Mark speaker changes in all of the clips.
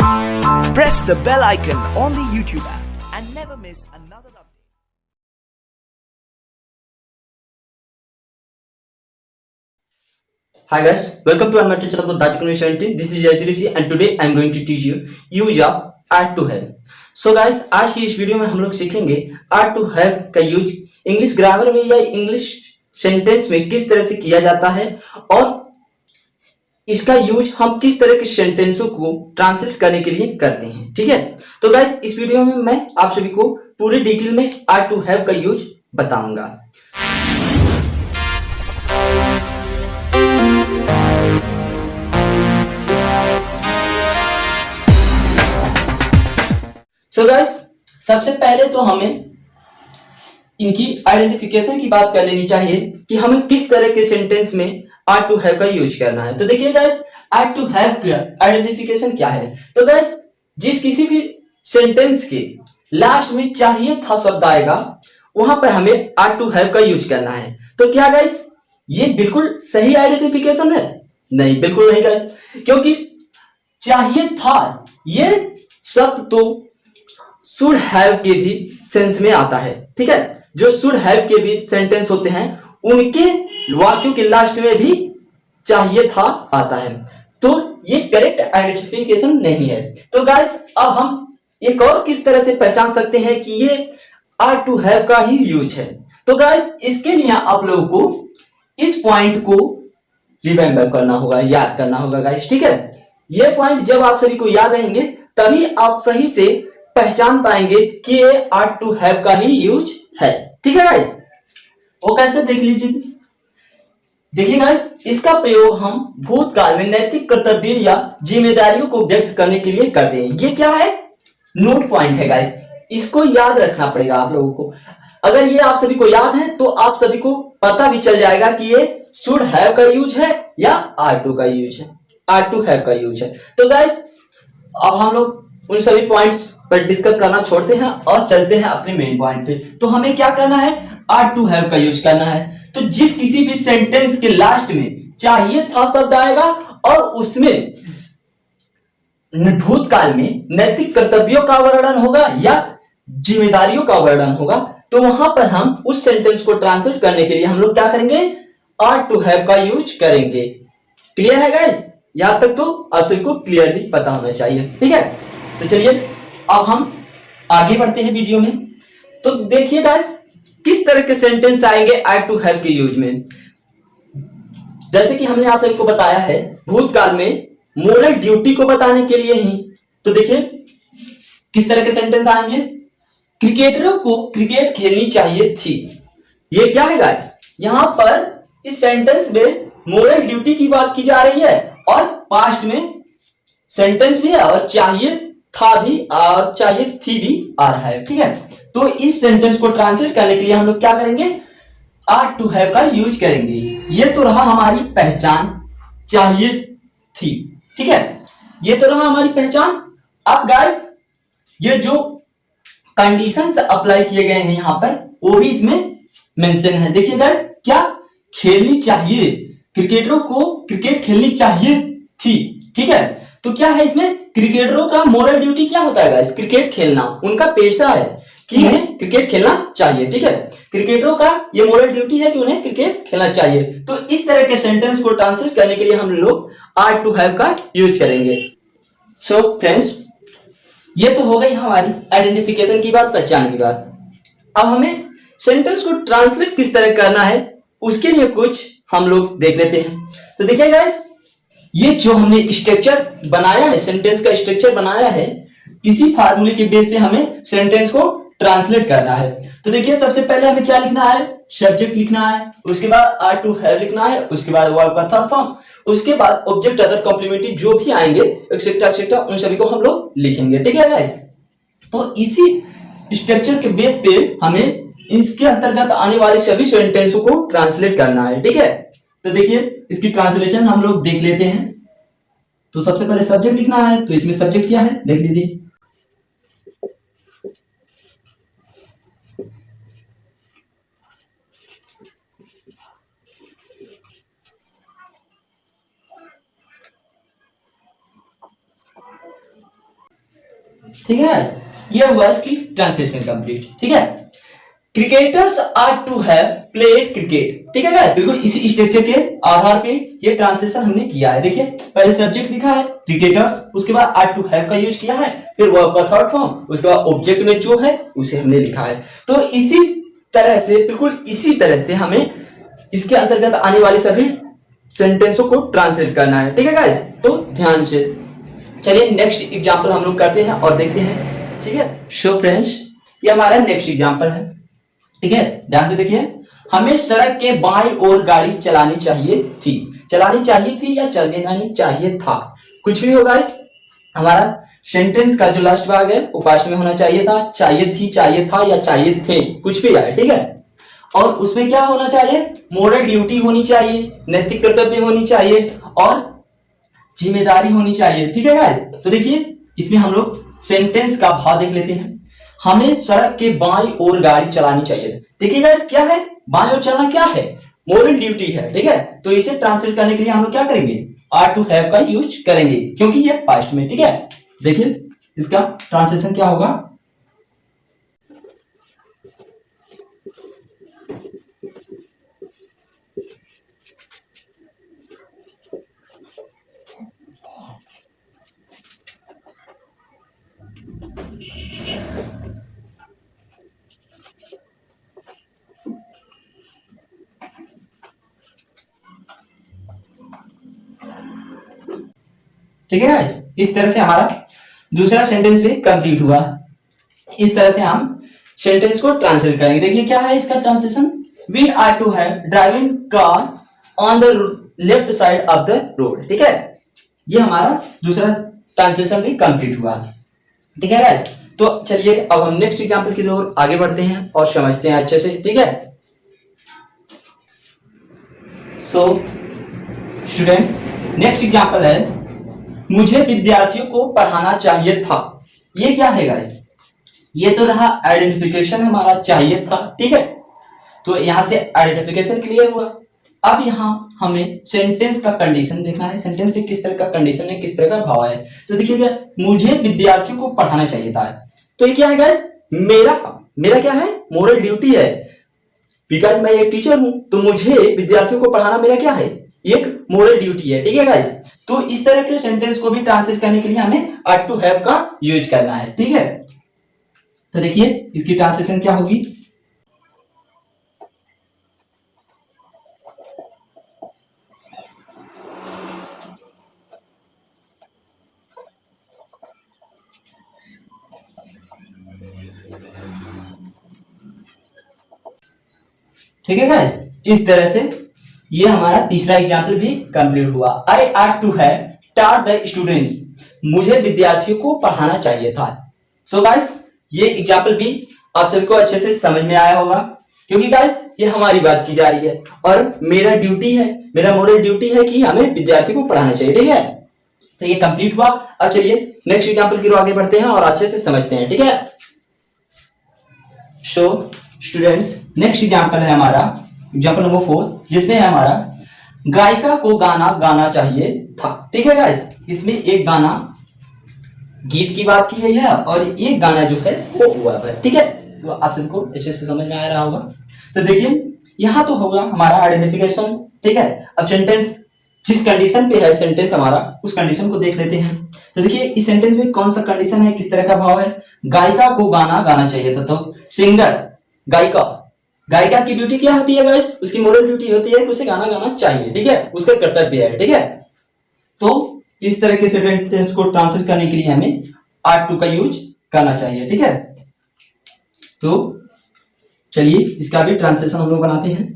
Speaker 1: Press the bell icon on the YouTube app and never miss another update.
Speaker 2: Hi guys, welcome to our channel of Dajik 17. This is Yashirishi and today I am going to teach you use of add to have. So guys, आज की इस video में हम लोग सीखेंगे add to have का use English grammar में या इंग्लिश सेंटेंस में किस तरह से किया जाता है और इसका यूज हम किस तरह के सेंटेंसों को ट्रांसलेट करने के लिए करते हैं। ठीक है, तो गाइस इस वीडियो में मैं आप सभी को पूरे डिटेल में add to have का यूज बताऊंगा। सो गाइस, सबसे पहले तो हमें इनकी आइडेंटिफिकेशन की बात कर लेनी चाहिए कि हमें किस तरह के सेंटेंस में आर टू हैव का यूज करना है। तो देखिए गाइस, आर टू हैव का आइडेंटिफिकेशन क्या है। तो गाइस, जिस किसी भी सेंटेंस के लास्ट में चाहिए था शब्द आएगा वहां पर हमें आर टू हैव का यूज करना है। तो क्या गाइस ये बिल्कुल सही आइडेंटिफिकेशन है? नहीं, बिल्कुल नहीं गाइस, क्योंकि चाहिए था ये शब्द तो शुड हैव के भी सेंस में आता है। ठीक है, जो शुड हैव के भी सेंटेंस होते हैं उनके वाक्यों के लास्ट में भी चाहिए था आता है, तो ये करेक्ट आइडेंटिफिकेशन नहीं है। तो गाइस, अब हम एक और किस तरह से पहचान सकते हैं कि ये आर टू हैव का ही यूज है। तो गाइस, इसके लिए आप लोगों को इस पॉइंट को रिमेंबर करना होगा, याद करना होगा गाइस। ठीक है, ये पॉइंट जब आप सभी को याद रहेंगे तभी आप सही से पहचान पाएंगे कि ये आर टू हैव का ही यूज है। ठीक है गाइस, वो कैसे देख लीजिए। देखिए गाइस, इसका प्रयोग हम भूतकाल में नैतिक कर्तव्य या जिम्मेदारियों को व्यक्त करने के लिए करते हैं। ये क्या है? नोट पॉइंट है गाइस, इसको याद रखना पड़ेगा आप लोगों को। अगर ये आप सभी को याद है तो आप सभी को पता भी चल जाएगा कि ये शुड हैव का यूज है या आर टू का यूज है, आर टू हैव का यूज है। तो गाइस, अब हम लोग उन सभी पॉइंट्स पर डिस्कस करना छोड़ते हैं और चलते हैं अपने मेन पॉइंट पे। तो हमें क्या करना है? आर टू हैव का यूज करना है। तो जिस किसी भी सेंटेंस के लास्ट में चाहिए था शब्द आएगा और उसमें भूतकाल में नैतिक कर्तव्यों का वर्णन होगा या जिम्मेदारियों का वर्णन होगा, तो वहां पर हम उस सेंटेंस को ट्रांसलेट करने के लिए हम लोग क्या करेंगे? आर टू हैव का यूज करेंगे। क्लियर है गाइस? यहां तक तो आप सभी को क्लियरली पता होना चाहिए। ठीक है, तो चलिए अब हम आगे बढ़ते हैं वीडियो में। तो देखिए गाइस, किस तरह के सेंटेंस आएंगे आर टू हैव के यूज में। जैसे कि हमने आप सभी को बताया है भूतकाल में मोरल ड्यूटी को बताने के लिए ही। तो देखिए किस तरह के सेंटेंस आएंगे। क्रिकेटरों को क्रिकेट खेलनी चाहिए थी। ये क्या है गाइस? यहां पर इस सेंटेंस में मोरल ड्यूटी की बात की जा रही है और पास्ट में सेंटेंस भी है और चाहिए था भी और चाहिए थी भी आ रहा है। ठीक है, तो इस सेंटेंस को ट्रांसलेट करने के लिए हम लोग क्या करेंगे? आर टू हैव का यूज करेंगे। ये तो रहा हमारी पहचान, चाहिए थी। ठीक है, ये तो रहा हमारी पहचान। अब गाइस, ये जो कंडीशंस अप्लाई किए गए हैं यहां पर वो भी इसमें मेंशन है। देखिए गाइस, क्या खेलनी चाहिए, क्रिकेटरों को क्रिकेट खेलनी चाहिए थी। ठीक है, तो क्या है इसमें? क्रिकेटरों का मोरल ड्यूटी क्या होता है गाइस? क्रिकेट खेलना, उनका पेशा है कि उन्हें क्रिकेट खेलना चाहिए। ठीक है, क्रिकेटरों का ये मोरल ड्यूटी है कि उन्हें क्रिकेट खेलना चाहिए। तो इस तरह के सेंटेंस को ट्रांसलेट करने के लिए हम लोग आर टू हैव का यूज करेंगे। सो फ्रेंड्स, ये तो हो गई हमारी आइडेंटिफिकेशन की बात, पहचान की बात। अब हमें सेंटेंस को ट्रांसलेट किस तरह करना है उसके लिए कुछ हम लोग देख लेते हैं। तो देखिए गाइस, ये जो हमने स्ट्रक्चर बनाया है, सेंटेंस का स्ट्रक्चर बनाया है, इसी फार्मूले के बेस पे हमें सेंटेंस को ट्रांसलेट करना है। तो देखिए सबसे पहले हमें क्या लिखना है? सब्जेक्ट लिखना है, उसके बाद आर टू हैव लिखना है, उसके बाद वर्ब का थर्ड फॉर्म, उसके बाद ऑब्जेक्ट अदर कॉम्प्लीमेंट्री जो भी आएंगे एक्सेट्रा एक्सेट्रा उन सभी को हम लोग लिखेंगे। ठीक है गाइस, तो इसी स्ट्रक्चर के बेस पे हमें इसके अंतर्गत आने वाले सभी सेंटेंसों को ट्रांसलेट करना है। ठीक है, तो देखिए इसकी ट्रांसलेशन हम लोग देख लेते हैं। तो सबसे पहले सब्जेक्ट लिखना है, तो इसमें सब्जेक्ट क्या है देख लीजिए। ठीक है, ये हुआ इसकी ट्रांसलेशन कंप्लीट। ठीक है, cricketers are to have played cricket. ठीक है गाइस, बिल्कुल इसी स्ट्रक्चर के आधार पे ये ट्रांसलेशन हमने किया है। देखिए पहले सब्जेक्ट लिखा है क्रिकेटर्स, उसके बाद आर टू हैव का यूज किया है, फिर वर्ब का थर्ड फॉर्म, उसके बाद ऑब्जेक्ट में जो है उसे हमने लिखा है। तो इसी तरह से, बिल्कुल इसी तरह से हमें इसके अंतर्गत आने वाले सभी सेंटेंसों को ट्रांसलेट करना है। ठीक है गाइस, तो ध्यान से चलिए नेक्स्ट एग्जांपल हम लोग करते हैं और देखते हैं। ठीक है, सो फ्रेंड्स ये हमारा नेक्स्ट एग्जांपल है। ठीक है, ध्यान से देखिए, हमें सड़क के बाईं ओर गाड़ी चलानी चाहिए थी या चलानी चाहिए था, कुछ भी होगा। इस हमारा सेंटेंस का जो लास्ट भाग है वो पास्ट में होना चाहिए था, चाहिए थी, चाहिए था या चाहिए थे, कुछ भी आए। ठीक है, और उसमें क्या होना चाहिए, मोरल ड्यूटी होनी चाहिए, नैतिक कर्तव्य होनी चाहिए और जिम्मेदारी होनी चाहिए। ठीक है गाइस, तो देखिए इसमें हम लोग सेंटेंस का भाव देख लेते हैं। हमें सड़क के बाईं ओर गाड़ी चलानी चाहिए। देखिए गाइस क्या है, बाईं ओर चलना क्या है, मोरल ड्यूटी है। ठीक है, तो इसे ट्रांसलेट करने के लिए हम लोग क्या करेंगे, आर टू हैव का यूज करेंगे क्योंकि ये पास्ट में। ठीक है, देखिए इसका ट्रांसलेशन क्या होगा, ठीक है गाइस, इस तरह से हमारा दूसरा सेंटेंस भी कंप्लीट हुआ। इस तरह से हम सेंटेंस को ट्रांसलेट करेंगे। देखिए क्या है इसका translation, we are to have driving car on the left side of the road. ठीक है, ये हमारा दूसरा ट्रांसलेशन भी कंप्लीट हुआ। ठीक है गाइस, तो चलिए अब हम नेक्स्ट एग्जांपल की ओर आगे बढ़ते हैं और समझते हैं अच्छे से। ठीक है, सो स्टूडेंट्स नेक्स्ट एग्जांपल है, मुझे विद्यार्थियों को पढ़ाना चाहिए था। ये क्या है गाइस, ये तो रहा आइडेंटिफिकेशन हमारा चाहिए था। ठीक है, तो यहां से आइडेंटिफिकेशन क्लियर हुआ। अब यहां हमें सेंटेंस का कंडीशन देखना है, सेंटेंस में किस तरह का कंडीशन है, किस तरह का भाव है। तो देखिएगा, मुझे विद्यार्थियों को पढ़ाना चाहिए था, तो ये क्या है गाइस, मेरा क्या है, मोरल ड्यूटी है, बिकॉज मैं एक टीचर हूं, तो मुझे विद्यार्थियों को पढ़ाना मेरा क्या है, एक मोरल ड्यूटी है। ठीक है गाइस, तो इस तरह के सेंटेंस को भी ट्रांसलेट करने के लिए हमें आर टू हैव का यूज करना है। ठीक है, तो देखिए इसकी ट्रांसलेशन क्या होगी, ठीक है गाइस, इस तरह से ये हमारा तीसरा एग्जाम्पल भी कंप्लीट हुआ। I are to have taught the students, मुझे विद्यार्थियों को पढ़ाना चाहिए था। सो गाइस ये एग्जाम्पल भी आप सभी को अच्छे से समझ में आया होगा, क्योंकि गाइस ये हमारी बात की जा रही है और मेरा ड्यूटी है, मेरा मोरल ड्यूटी है कि हमें विद्यार्थियों को पढ़ाना चाहिए। ठीक है, तो ये कंप्लीट हुआ। अब चलिए नेक्स्ट एग्जाम्पल की ओर आगे बढ़ते हैं और अच्छे से समझते हैं। ठीक है, सो स्टूडेंट्स नेक्स्ट एग्जाम्पल है हमारा एग्जाम्पल नंबर 4, जिसमें है हमारा गायिका को गाना गाना चाहिए था। ठीक है गाइस, इसमें एक गाना गीत की बात की गई है और एक गाना जो है वो हुआ है। ठीक है, तो आप सबको अच्छे से समझ में आ रहा होगा। तो देखिए यहाँ तो होगा हमारा आइडेंटिफिकेशन। ठीक है, अब सेंटेंस जिस कंडीशन पे है सेंटेंस हमारा, उस कंडीशन को देख लेते हैं। तो देखिए इस सेंटेंस में कौन सा कंडीशन है, किस तरह का भाव है, गायिका को गाना गाना चाहिए था। तो सिंगर, गायिका की ड्यूटी क्या होती है गाइस, उसकी मोरल ड्यूटी होती है कि उसे गाना गाना चाहिए। ठीक है, उसका कर्तव्य है। ठीक है, तो इस तरह के सेंटेंस को ट्रांसलेट करने के लिए हमें आर टू का यूज करना चाहिए। ठीक है, तो चलिए इसका भी ट्रांसलेशन हम लोग बनाते हैं।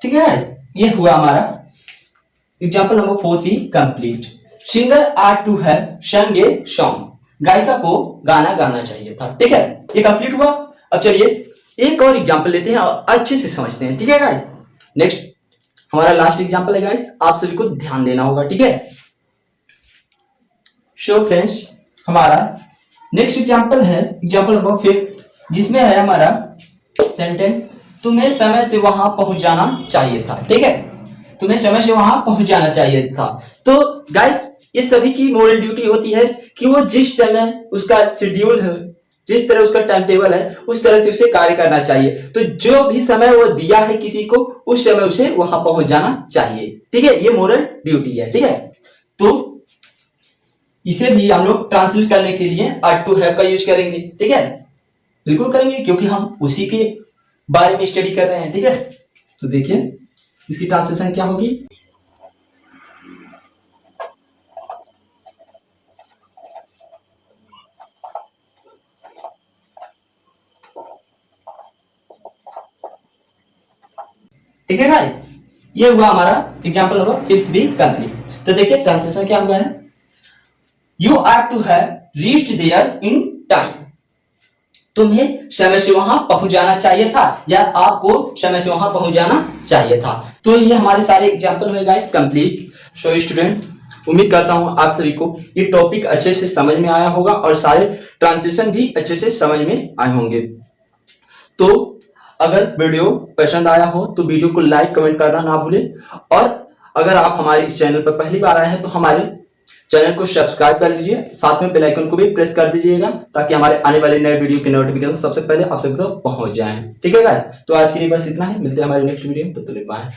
Speaker 2: ठीक है, ये हुआ हमारा एग्जाम्पल नंबर 4 भी complete. Singer are to have sung a song, गायिका को गाना गाना चाहिए था। ठीक है, ये कंप्लीट हुआ। अब चलिए एक और एग्जाम्पल लेते हैं और अच्छे से समझते हैं। ठीक है गाइस, नेक्स्ट हमारा लास्ट एग्जाम्पल है गाइस, आप सभी को ध्यान देना होगा। ठीक है, सो फ्रेंड्स हमारा नेक्स्ट एग्जांपल है एग्जांपल नंबर 5, जिसमें है हमारा सेंटेंस, तुम्हें समय से वहां पहुंच जाना चाहिए था। ठीक है, तुम्हें समय से वहां पहुंच जाना चाहिए था। तो गाइस ये सभी की मोरल ड्यूटी होती है कि वो जिस समय उसका शेड्यूल है, जिस तरह उसका टाइम टेबल है, उस तरह से उसे कार्य करना चाहिए। तो जो भी समय वो दिया है किसी को, उस समय उसे वहां पहुंच जाना चाहिए। ठीक है, ये मोरल ड्यूटी है। ठीक है, तो इसे भी हम लोग ट्रांसलेट करने के लिए आर टू हैव का यूज करेंगे। ठीक है, बिल्कुल करेंगे, क्योंकि हम उसी के बारे में स्टडी कर रहे हैं। ठीक है, तो देखिए इसकी ट्रांसलेशन क्या होगी। ठीक है गाइस, ये हुआ हमारा एग्जांपल नंबर 5 भी कंप्लीट। तो देखिए ट्रांसलेशन क्या हुआ है, you are to have reached there in time, तुम्हें समय से वहां पहुंच जाना चाहिए था, या आपको समय से वहां पहुंच जाना चाहिए था। तो ये हमारे सारे एग्जांपल हुए गाइस कंप्लीट। सो स्टूडेंट, उम्मीद करता हूं आप सभी को ये टॉपिक अच्छे से समझ में आया होगा और सारे ट्रांसलेशन भी अच्छे से समझ में आए होंगे। तो अगर वीडियो पसंद आया हो तो वीडियो को लाइक कमेंट करना ना भूलें, और अगर आप हमारे इस चैनल पर पहली बार आए हैं तो हमारे चैनल को सब्सक्राइब कर लीजिए, साथ में बेल आइकन को भी प्रेस कर दीजिएगा, ताकि हमारे आने वाले नए वीडियो के नोटिफिकेशन सबसे पहले आप सबको पहुंच जाएं। ठीक है गाइस, तो आज के लिए बस इतना ही, मिलते हैं हमारे नेक्स्ट वीडियो में, तो बाय।